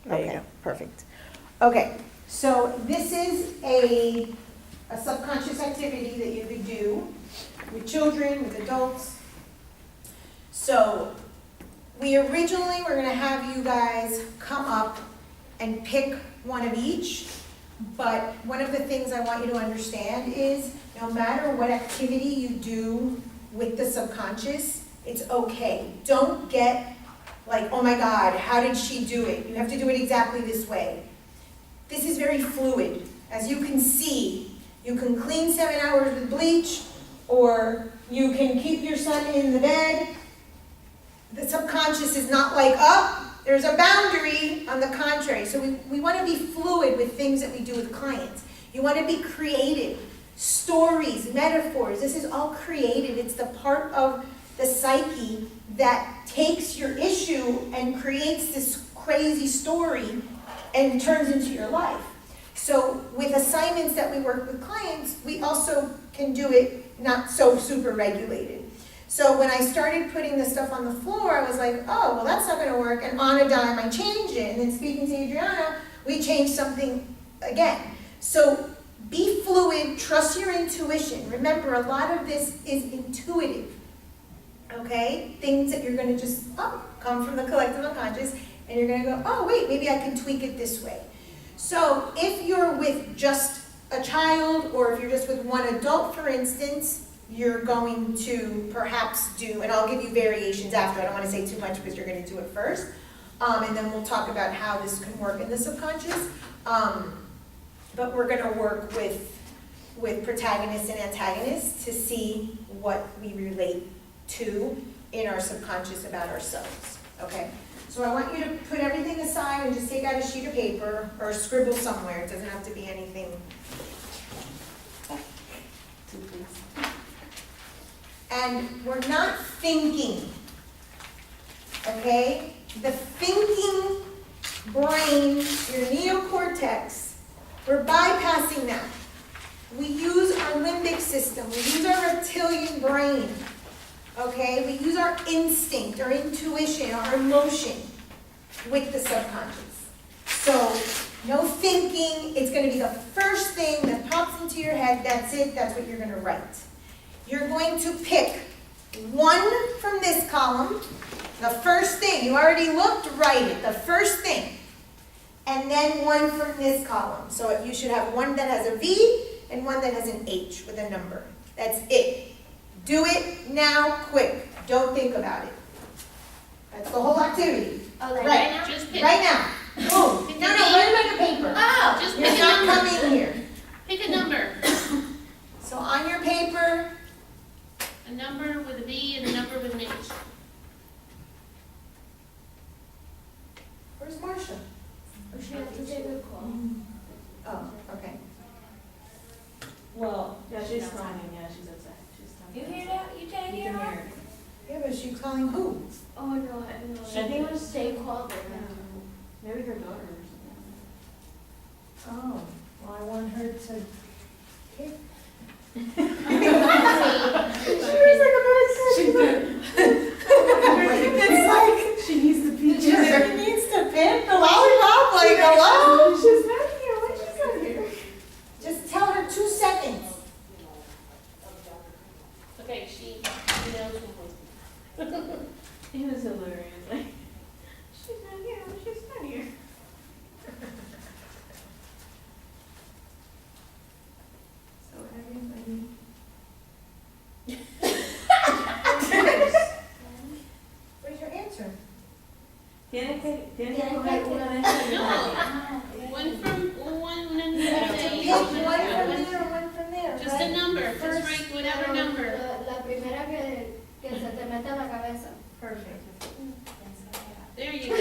There you Okay, go. perfect. Okay, so this is a subconscious activity that you could do with children, with adults. So we originally were going to have you guys come up and pick one of each, but one of the things I want you to understand is no matter what activity you do with the subconscious, it's okay. Don't get like, oh my God, how did she do it? You have to do it exactly this way. This is very fluid. As you can see, you can clean 7 hours with bleach, or you can keep your son in the bed. The subconscious is not like, oh, there's a boundary. On the contrary. So we want to be fluid with things that we do with clients. You want to be creative. Stories, metaphors, this is all creative. It's the part of the psyche that takes your issue and creates this crazy story and turns into your life. So with assignments that we work with clients, we also can do it not so super regulated. So when I started putting the stuff on the floor, I was like, oh, well, that's not going to work. And on a dime, I changed it. And then speaking to Adriana, we changed something again. So be fluid, trust your intuition. Remember, a lot of this is intuitive. Okay? Things that you're going to just, come from the collective unconscious, and you're going to go, oh, wait, maybe I can tweak it this way. So if you're with just a child, or if you're just with one adult, for instance, you're going to perhaps do, and I'll give you variations after, I don't want to say too much because you're going to do it first, and then we'll talk about how this can work in the subconscious. But we're going to work with protagonists and antagonists to see what we relate to in our subconscious about ourselves, okay? So I want you to put everything aside and just take out a sheet of paper or scribble somewhere. It doesn't have to be anything. And we're not thinking, okay? The thinking brain, your neocortex, we're bypassing that. We use our limbic system. We use our reptilian brain. Okay? We use our instinct, our intuition, our emotion with the subconscious. So, no thinking. It's going to be the first thing that pops into your head. That's it. That's what you're going to write. You're going to pick one from this column. The first thing. You already looked, write it. The first thing. And then one from this column. So you should have one that has a V and one that has an H with a number. That's it. Do it now, quick. Don't think about it. That's the whole activity. Oh, like right now? Just pick. Right now. Boom. No, write it on your paper. Oh, just You're pick a not number. coming here. Pick a number. So on your paper, A number with a V and a number with an H. where's Marcia? Or she has to take a call. Oh, okay. Well, yeah, she's calling, yeah, she's upset. She's You telling hear that? You can't You hear can her? hear her. Yeah, but she's calling who? Oh, no, no. I think it was- They called her. Maybe her daughter or something. Oh, well, I want her to pick. It's like, She needs the pizza. she needs to pick the lollipop, like, hello? She's not here, why she's not here? Just tell her 2 seconds. Okay, she knows who It was hilarious, like, she's not here, she's not here. So everybody. Where's your answer? Tiene que Tiene que coger una de esas. No. One from one and You have to pick one from there, one from there, Just a right? number. Just First- write whatever number. La primera que se te mete a la cabeza. Perfect. There you go.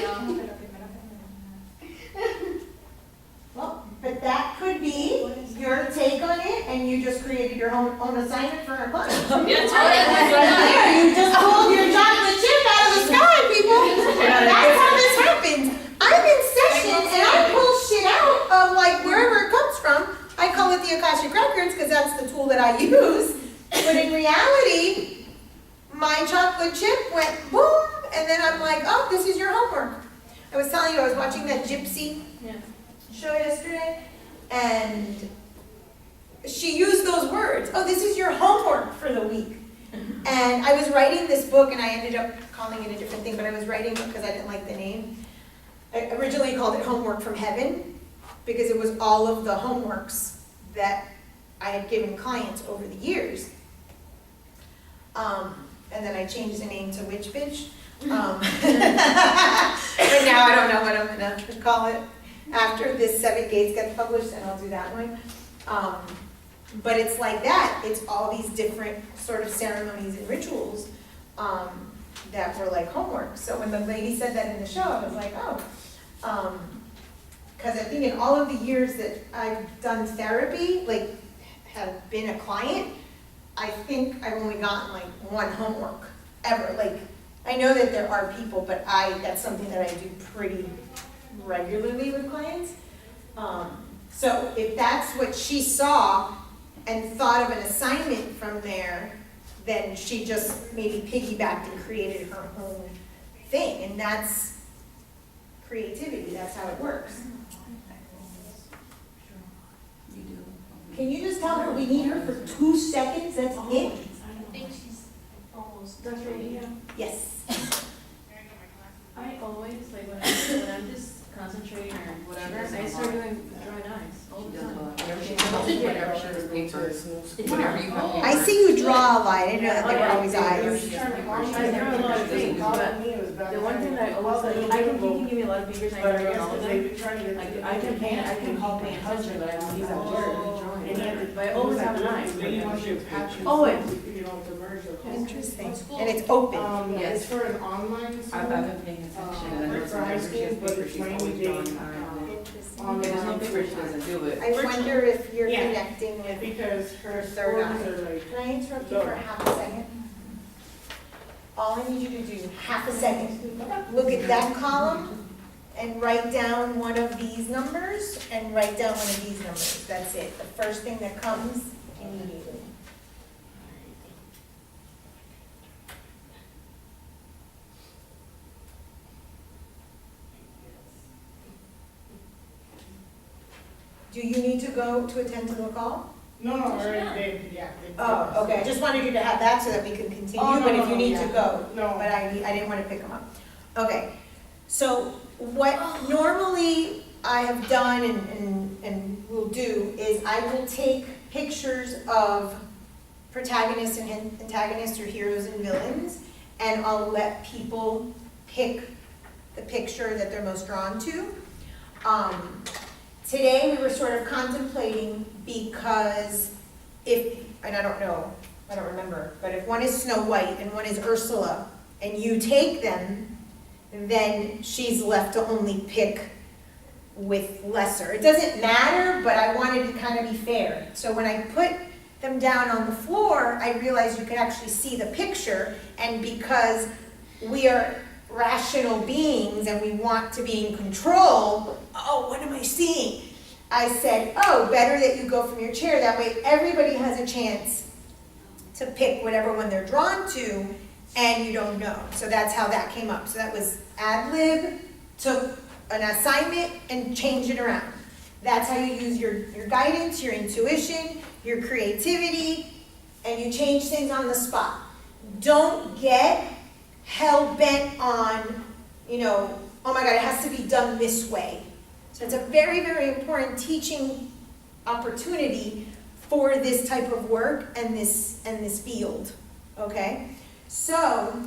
Well, but that could be your take on it, and you just created your own assignment for our class. That's Right right. there, you just pulled your chocolate chip out of the sky, people. That's how this happens. I'm in session, and I pull shit out of like wherever it comes from. I call it the Akashic Records because that's the tool that I use. But in reality, my chocolate chip went boom, and then I'm like, oh, this is your homework. I was telling you, I was watching that Gypsy Yeah. show yesterday, and she used those words. Oh, this is your homework for the week. And I was writing this book, and I ended up calling it a different thing, but I was writing it because I didn't like the name. I originally called it Homework from Heaven, because it was all of the homeworks that I had given clients over the years. And then I changed the name to Witch Bitch. But now I don't know what I'm gonna call it. After this Seven Gates gets published, then I'll do that one. But it's like that. It's all these different sort of ceremonies and rituals that were like homework. So when the lady said that in the show, I was like, oh. Because I think in all of the years that I've done therapy, like have been a client, I think I've only gotten like one homework ever. Like, I know that there are people, but that's something that I do pretty regularly with clients. So if that's what she saw and thought of an assignment from there, then she just maybe piggybacked and created her own thing. And that's creativity, that's how it works. Can you just tell her we need her for 2 seconds, that's it? I think she's almost. That's right, yeah. Yes. I always, like, when I'm just concentrating or whatever, I start doing drawing eyes all the time. I see you draw a lot, I didn't know that they were always eyes. I draw a lot of things, but the one thing that I always, like, you can give me a lot of figures, I can draw all of them. Like, I can paint, I can call paint attention, but I don't use that word in drawing. But I always have an eye. Always. Interesting, and it's open. Yes. It's for an online school. I've been paying attention, and there's For high some school, papers but she's it's mainly always drawing being, on. online. There's no paper she doesn't do it. I wonder if you're Yeah. connecting with, Because her Third eye. scores are like, can I interrupt you for half a second? All I need you to do, half a second, look at that column and write down one of these numbers and write down one of these numbers, that's it. The first thing that comes immediately. Do you need to go to attend to the call? no, already, yeah. Oh, okay, I just wanted you to have that so that we could continue, Oh, no, but if no, you need to yeah. go, No. but I didn't want to pick them up. Okay, so what normally I have done and will do is I will take pictures of protagonists and antagonists or heroes and villains, and I'll let people pick the picture that they're most drawn to. Today we were sort of contemplating because and I don't remember, but if one is Snow White and one is Ursula, and you take them, then she's left to only pick with lesser. It doesn't matter, but I wanted to kind of be fair. So when I put them down on the floor, I realized you could actually see the picture, and because we are rational beings and we want to be in control, oh, what am I seeing? I said, oh, better that you go from your chair, that way everybody has a chance to pick whatever one they're drawn to, and you don't know. So that's how that came up. So that was ad lib, took an assignment and changed it around. That's how you use your guidance, your intuition, your creativity, and you change things on the spot. Don't get hell-bent on, oh my God, it has to be done this way. So it's a very, very important teaching opportunity for this type of work and this field, okay? So,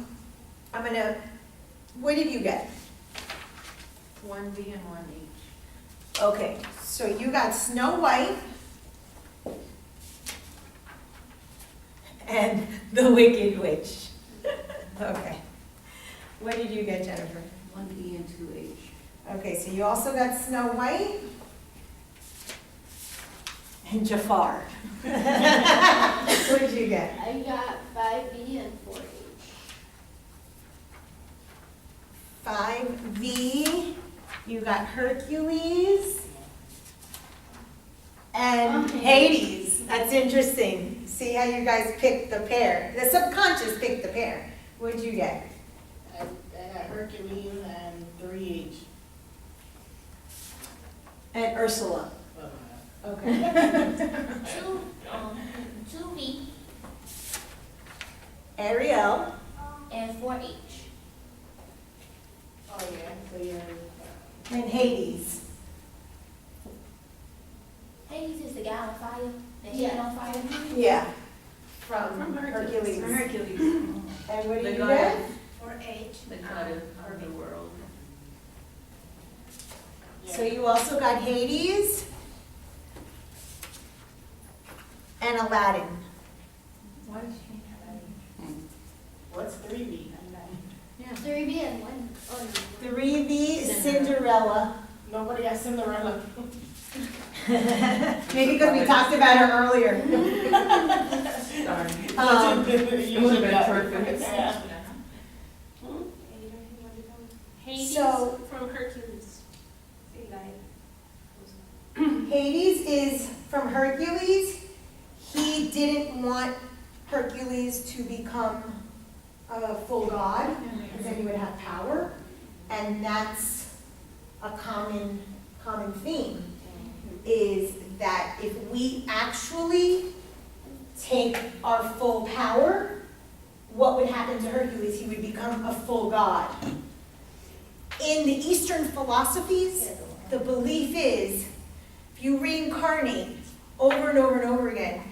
what did you get? 1B and 1H. Okay, so you got Snow White and the Wicked Witch. Okay. What did you get, Jennifer? 1E and 2H. Okay, so you also got Snow White and Jafar. What did you get? I got 5B and 4H. 5V, you got Hercules and Hades. That's interesting. See how you guys picked the pair. The subconscious picked the pair. What did you get? I got Hercules and 3H. And Ursula. Okay. 2V Ariel. and 4H. Oh, yeah, so you're. And Hades. Hades is the guy on fire, the Yeah. head on fire. Yeah. From From Hercules. From Hercules, And what do The you god get? 4H. the god of the world. So you also got Hades and Aladdin. Why did she? What's 3B? 3B and 1. Oh, no. 3B, Cinderella. Nobody got Cinderella. Maybe because we talked about her earlier. Sorry. It would've been perfect. Yeah. Hades So- from Hercules. Hades is from Hercules. He didn't want Hercules to become a full god, because then he would have power. And that's a common theme, is that if we actually take our full power, what would happen to Hercules? He would become a full god. In the Eastern philosophies, the belief is if you reincarnate over and over and over again,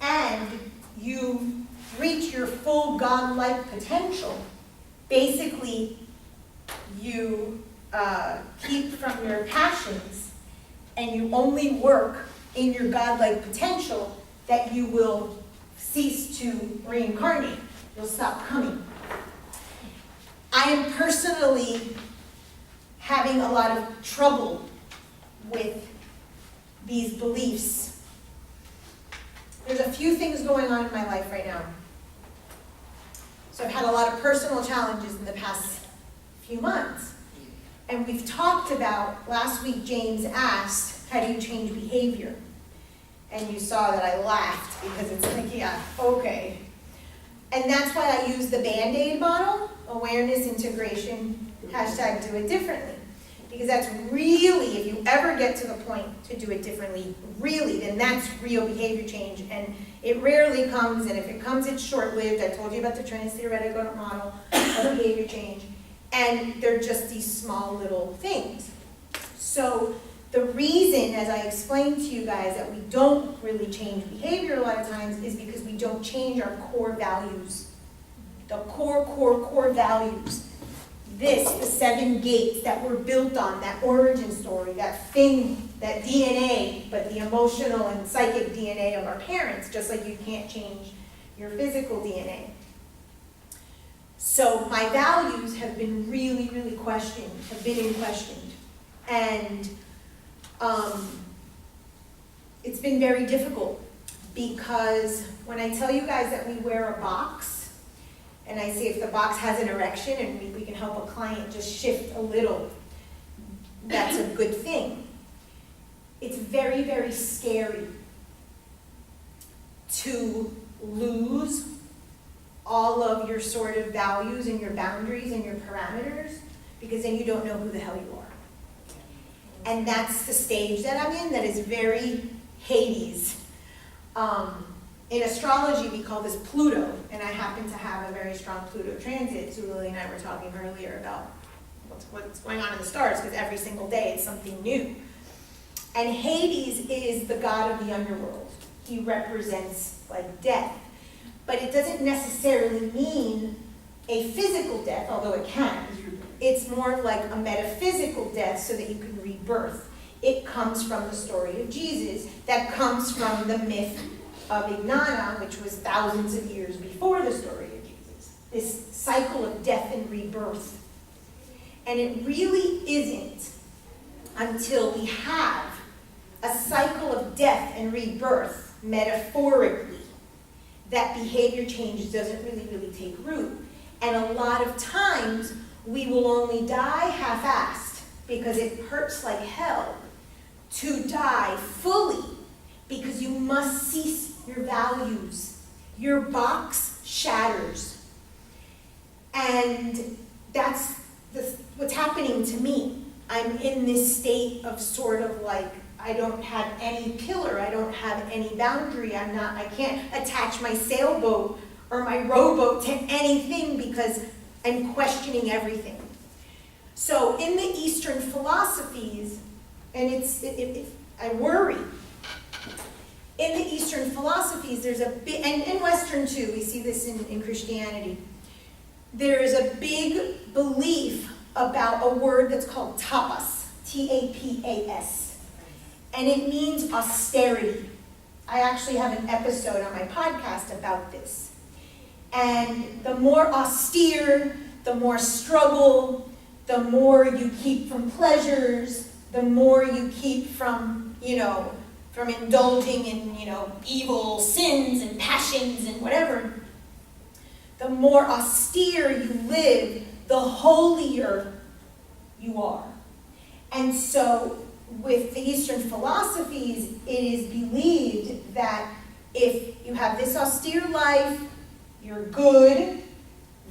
and you reach your full godlike potential, basically you keep from your passions and you only work in your godlike potential, that you will cease to reincarnate. You'll stop coming. I am personally having a lot of trouble with these beliefs. There's a few things going on in my life right now. So I've had a lot of personal challenges in the past few months. And we've talked about, last week James asked, how do you change behavior? And you saw that I laughed because it's like, yeah, okay. And that's why I use the Band-Aid model, awareness, integration, hashtag do it differently. Because that's really, if you ever get to the point to do it differently, really, then that's real behavior change. And it rarely comes, and if it comes, it's short-lived. I told you about the trans-theoretical model of behavior change. And they're just these small little things. So the reason, as I explained to you guys, that we don't really change behavior a lot of times is because we don't change our core values. The core values. The 7 gates that we're built on, that origin story, that thing, that DNA, but the emotional and psychic DNA of our parents, just like you can't change your physical DNA. So my values have been really questioned, And it's been very difficult, because when I tell you guys that we wear a box, and I say if the box has an erection and we can help a client just shift a little, that's a good thing. It's very scary to lose all of your sort of values and your boundaries and your parameters, because then you don't know who the hell you are. And that's the stage that I'm in, that is very Hades. In astrology, we call this Pluto, and I happen to have a very strong Pluto transit, so Lily and I were talking earlier about what's going on in the stars, because every single day it's something new. And Hades is the god of the underworld. He represents like death. But it doesn't necessarily mean a physical death, although it can. It's more like a metaphysical death so that you can rebirth. It comes from the story of Jesus, that comes from the myth of Ignana, which was thousands of years before the story of Jesus. This cycle of death and rebirth. And it really isn't until we have a cycle of death and rebirth, metaphorically, that behavior change doesn't really take root. And a lot of times, we will only die half-assed, because it hurts like hell to die fully, because you must cease your values. Your box shatters. And that's what's happening to me. I'm in this state of sort of like, I don't have any pillar, I don't have any boundary, I can't attach my sailboat or my rowboat to anything because I'm questioning everything. So in the Eastern philosophies, and I worry, in the Eastern philosophies, there's a big, and in Western too, we see this in Christianity, there is a big belief about a word that's called tapas, T-A-P-A-S, and it means austerity. I actually have an episode on my podcast about this. And the more austere, the more struggle, the more you keep from pleasures, the more you keep from, from indulging in, evil sins and passions and whatever. The more austere you live, the holier you are. And so with the Eastern philosophies, it is believed that if you have this austere life, you're good,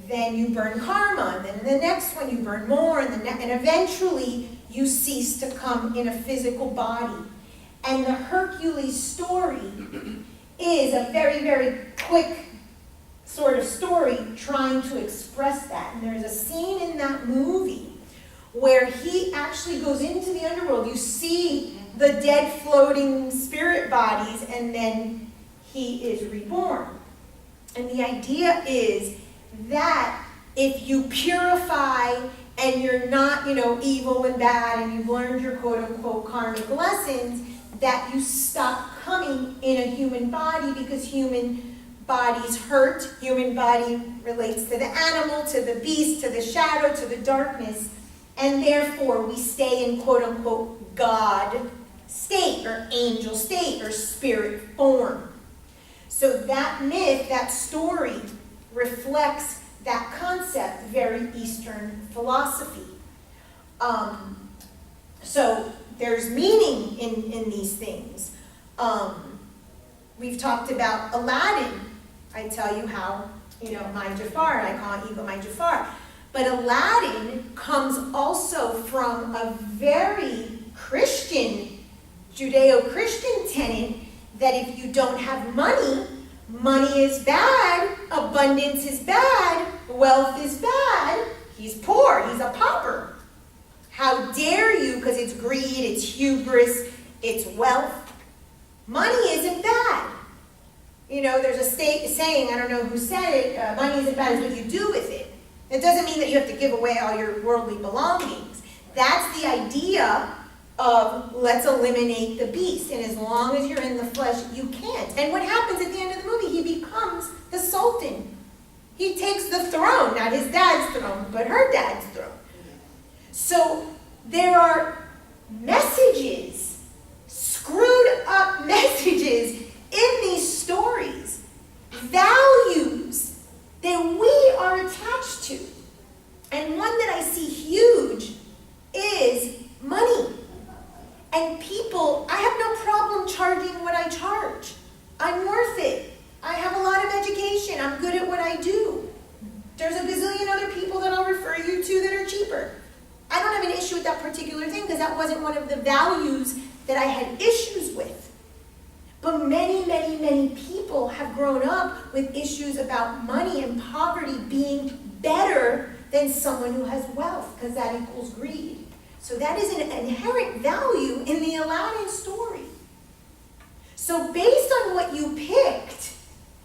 then you burn karma, and then in the next one you burn more, and eventually you cease to come in a physical body. And the Hercules story is a very, very quick sort of story trying to express that. And there's a scene in that movie where he actually goes into the underworld. You see the dead floating spirit bodies, and then he is reborn. And the idea is that if you purify and you're not, evil and bad, and you've learned your quote-unquote karmic lessons, that you stop coming in a human body, because human bodies hurt. Human body relates to the animal, to the beast, to the shadow, to the darkness, and therefore we stay in quote-unquote God state, or angel state, or spirit form. So that myth, that story, reflects that concept, very Eastern philosophy. So there's meaning in these things. We've talked about Aladdin. I tell you how, my Jafar, I call it Ego my Jafar. But Aladdin comes also from a very Christian, Judeo-Christian tenet that if you don't have money, money is bad, abundance is bad, wealth is bad, he's poor, he's a pauper. How dare you, because it's greed, it's hubris, it's wealth. Money isn't bad. There's a saying, I don't know who said it, money isn't bad, it's what you do with it. It doesn't mean that you have to give away all your worldly belongings. That's the idea of let's eliminate the beast. And as long as you're in the flesh, you can't. And what happens at the end of the movie? He becomes the Sultan. He takes the throne, not his dad's throne, but her dad's throne. So there are messages, screwed up messages in these stories, values that we are attached to. And one that I see huge is money. And people, I have no problem charging what I charge. I'm worth it. I have a lot of education. I'm good at what I do. There's a gazillion other people that I'll refer you to that are cheaper. I don't have an issue with that particular thing because that wasn't one of the values that I had issues with. But many, many, many people have grown up with issues about money and poverty being better than someone who has wealth, because that equals greed. So that is an inherent value in the Aladdin story. So based on what you picked,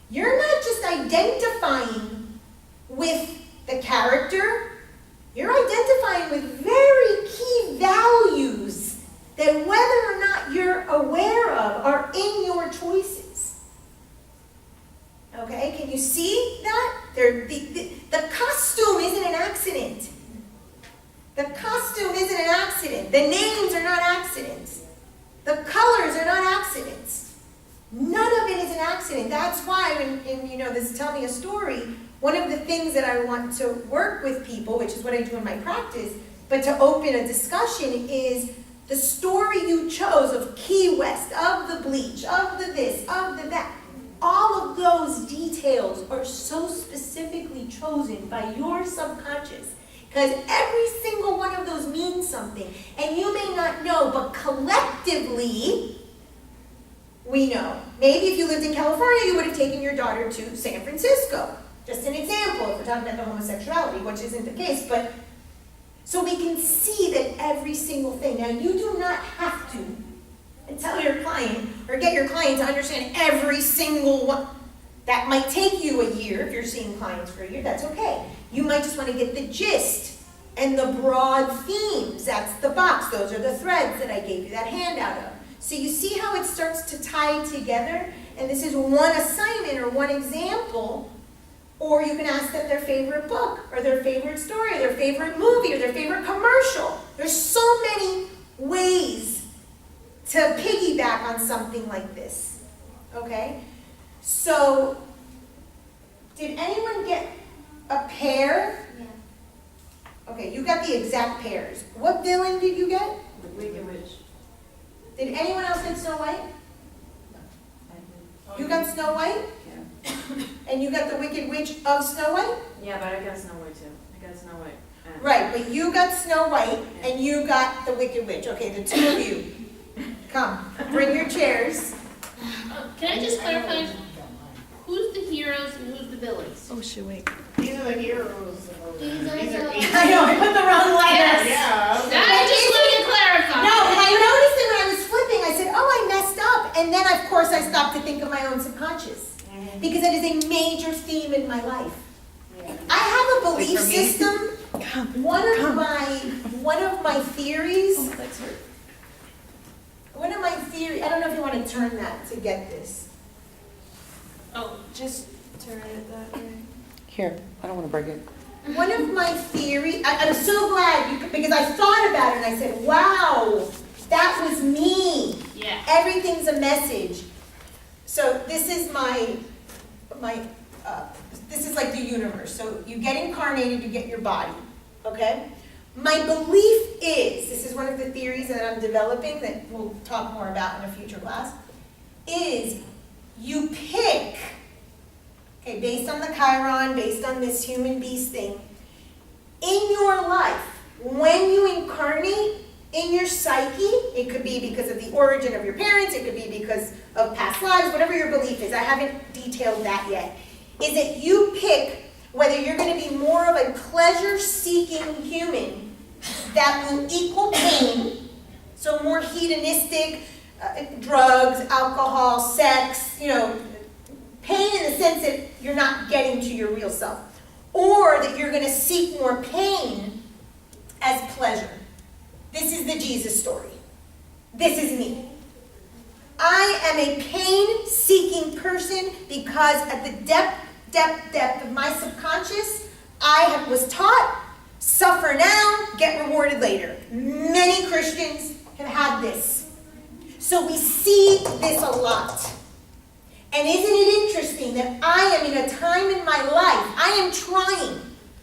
you're not just identifying with the character, you're identifying with very key values that whether or not you're aware of are in your choices. Okay, can you see that? The costume isn't an accident. The costume isn't an accident. The names are not accidents. The colors are not accidents. None of it is an accident. That's why when this Tell Me a Story, one of the things that I want to work with people, which is what I do in my practice, but to open a discussion is the story you chose of Key West, of the bleach, of the this, of the that. All of those details are so specifically chosen by your subconscious Because every single one of those means something. And you may not know, but collectively, we know. Maybe if you lived in California, you would have taken your daughter to San Francisco. Just an example, if we're talking about the homosexuality, which isn't the case, but so we can see that every single thing. Now, you do not have to tell your client or get your client to understand every single one. That might take you a year if you're seeing clients for a year, that's okay. You might just want to get the gist and the broad themes. That's the box. Those are the threads that I gave you that handout of. So you see how it starts to tie together? And this is one assignment or one example. Or you can ask them their favorite book, or their favorite story, or their favorite movie, or their favorite commercial. There's so many ways to piggyback on something like this, okay? So, did anyone get a pair? Yeah. Okay, you got the exact pairs. What villain did you get? The Wicked Witch. Did anyone else get Snow White? You got Snow White? Yeah. And you got the Wicked Witch of Snow White? Yeah, but I got Snow White too. I got Snow White. Right, but you got Snow White and you got the Wicked Witch. Okay, the two of you. Come, bring your chairs. Can I just clarify, who's the heroes and who's the villains? Oh, shoot, wait. These are the heroes. These are These the- are I know, I put the wrong letters. Yeah. I just wanted to clarify. No, and I noticed it when I was flipping. I said, oh, I messed up. And then, of course, I stopped to think of my own subconscious. Because it is a major theme in my life. I have a belief Wait for me. system. One of my theories, Oh, that's hurt. I don't know if you want to turn that to get this. Oh, Just turn it that way. Here, I don't want to break it. One of my theories, I'm so glad because I thought about it and I said, wow, that was me. yeah. Everything's a message. So this is this is like the universe. So you get incarnated, you get your body, okay? My belief is, this is one of the theories that I'm developing that we'll talk more about in a future class, is you pick, okay, based on the Chiron, based on this human beast thing, in your life, when you incarnate in your psyche, it could be because of the origin of your parents, it could be because of past lives, whatever your belief is, I haven't detailed that yet, is that you pick whether you're going to be more of a pleasure-seeking human that will equal pain, so more hedonistic, drugs, alcohol, sex, pain in the sense that you're not getting to your real self, or that you're going to seek more pain as pleasure. This is the Jesus story. This is me. I am a pain-seeking person because at the depth of my subconscious, I was taught, suffer now, get rewarded later. Many Christians have had this. So we see this a lot. And isn't it interesting that I am in a time in my life, I am trying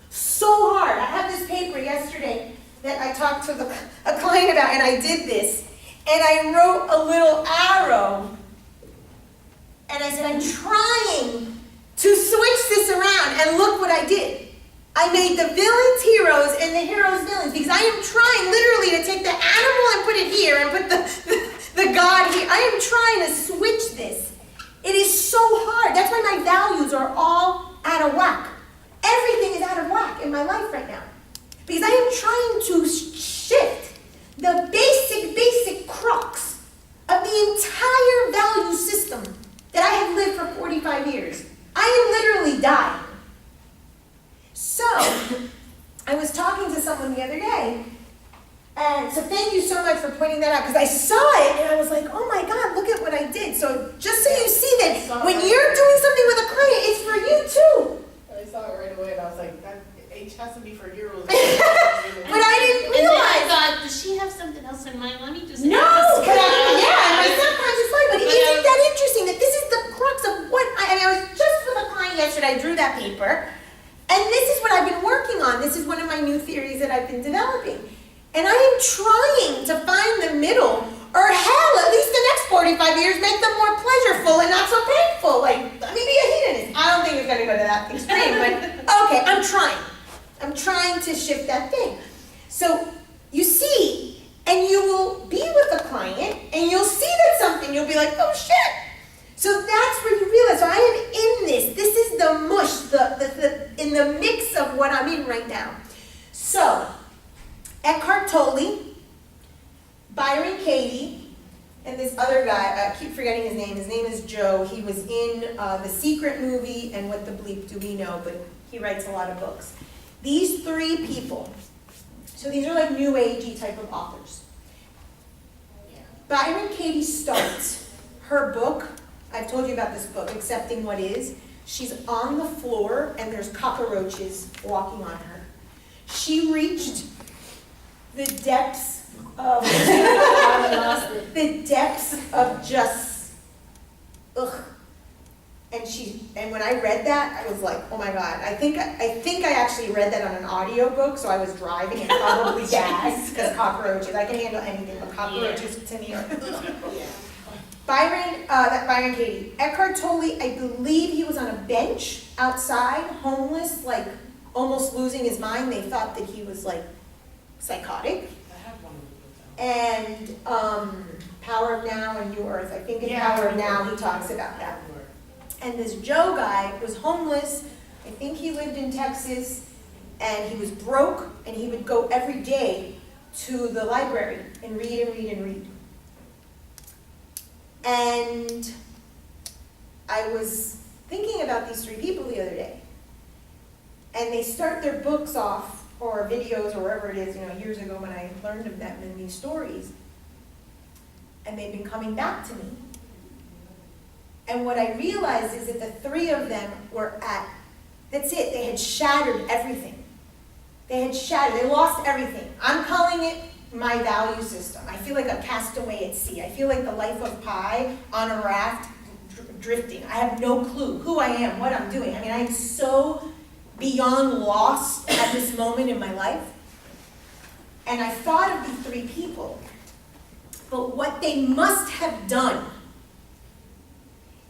so hard. I have this paper yesterday that I talked to a client about, and I did this. And I wrote a little arrow, and I said, I'm trying to switch this around, and look what I did. I made the villains heroes and the heroes villains, because I am trying literally to take the animal and put it here, and put the God here. I am trying to switch this. It is so hard. That's why my values are all out of whack. Everything is out of whack in my life right now. Because I am trying to shift the basic crux of the entire value system that I have lived for 45 years. I am literally dying. So, I was talking to someone the other day, and so thank you so much for pointing that out, because I saw it, and I was like, oh my God, look at what I did. So, just so you see that when you're doing something with a client, it's for you too. I saw it right away and I was like, that H has to be for heroes. But I didn't And then I realize. thought, does she have something else in mind? Let me just No, ask. but my subconscious mind. But isn't that interesting that this is the crux of what I was just for the client yesterday, I drew that paper. And this is what I've been working on. This is one of my new theories that I've been developing. And I am trying to find the middle, or hell, at least the next 45 years, make them more pleasureful and not so painful. Like, let me be a hedonist. I don't think it's going to go to that extreme, but okay, I'm trying. I'm trying to shift that thing. So you see, and you will be with a client, and you'll see that something, you'll be like, oh shit. So that's where you realize, so I am in this. This is the mush, in the mix of what I'm in right now. So, Eckhart Tolle, Byron Katie, and this other guy, I keep forgetting his name. His name is Joe. He was in The Secret movie and What the Bleep Do We Know, but he writes a lot of books. These three people, so these are like new agey type of authors. Byron Katie starts her book. I've told you about this book, Accepting What Is. She's on the floor and there's cockroaches walking on her. She reached the depths of just ugh. And when I read that, I was like, oh my God. I think I actually read that on an audiobook, so I was driving and probably gagged because cockroaches. I can handle anything, but cockroaches to me are Byron Katie. Eckhart Tolle, I believe he was on a bench outside, homeless, like almost losing his mind. They thought that he was like psychotic. I have one of the books out. And Power of Now and New Earth. I think in Yeah, Power of Now he talks about that. And this Joe guy was homeless. I think he lived in Texas, and he was broke, and he would go every day to the library and read and read and read. And I was thinking about these three people the other day, and they start their books off, or videos, or wherever it is, years ago when I learned of them in these stories, and they've been coming back to me. And what I realized is that the three of them were that's it, they had shattered everything. They lost everything. I'm calling it my value system. I feel like a castaway at sea. I feel like the life of Pi on a raft drifting. I have no clue who I am, what I'm doing. I mean, I am so beyond lost at this moment in my life. And I thought of these three people, but what they must have done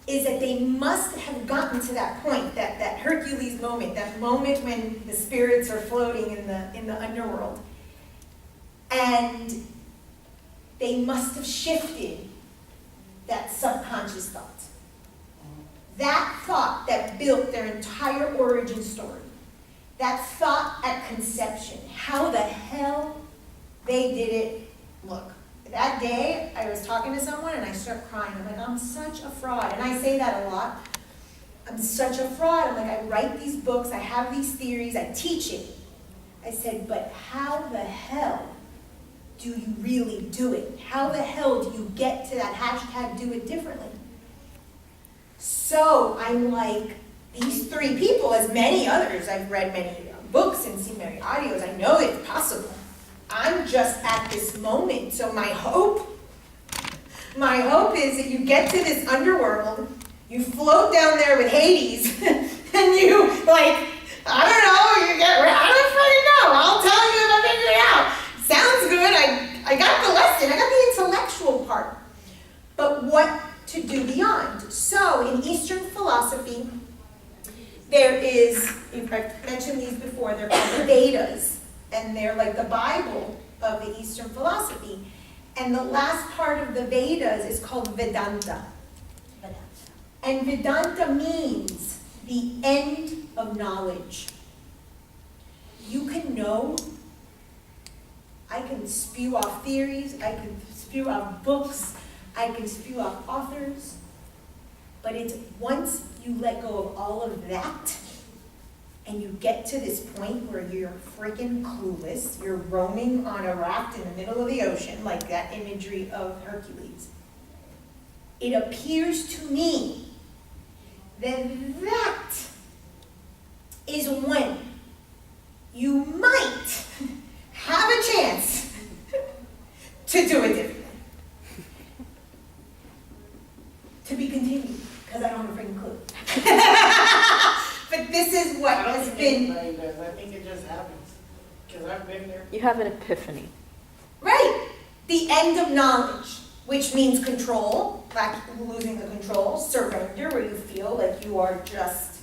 is that they must have gotten to that point, that Hercules moment, that moment when the spirits are floating in the underworld. And they must have shifted that subconscious thought. That thought that built their entire origin story. That thought at conception. How the hell they did it. Look. That day, I was talking to someone and I start crying. I'm like, I'm such a fraud. And I say that a lot. I'm such a fraud. I'm like, I write these books, I have these theories, I teach it. I said, but how the hell do you really do it? How the hell do you get to that hashtag do it differently? So I'm like, these three people, as many others, I've read many books and seen many audios, I know it's possible. I'm just at this moment. So my hope is that you get to this underworld, you float down there with Hades, and you, like, I don't freaking know. I'll tell you if I figure it out. Sounds good. I got the lesson. I got the intellectual part. But what to do beyond? So in Eastern philosophy, there is, I've mentioned these before, they're called the Vedas. And they're like the Bible of the Eastern philosophy. And the last part of the Vedas is called Vedanta. And Vedanta means the end of knowledge. You can know, I can spew off theories, I can spew off books, I can spew off authors, but it's once you let go of all of that, and you get to this point where you're freaking clueless, you're roaming on a raft in the middle of the ocean, like that imagery of Hercules. It appears to me that is when you might have a chance to do it differently. To be continued, because I don't have a freaking clue. But this is what has been. Anybody does. I think it just happens. Because I've been there. You have an epiphany. Right. The end of knowledge, which means control, losing the control, surrender, where you feel like you are just.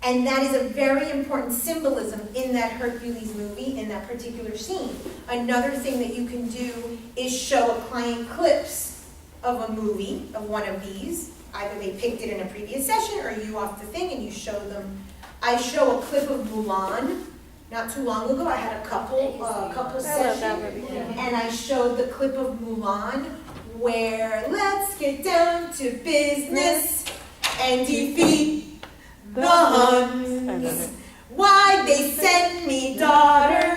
And that is a very important symbolism in that Hercules movie, in that particular scene. Another thing that you can do is show a client clips of a movie, of one of these. Either they picked it in a previous session or you off the thing and you show them. I show a clip of Mulan. Not too long ago, I had a couple sessions. And I showed the clip of Mulan where let's get down to business and defeat the Huns. Why they send me daughters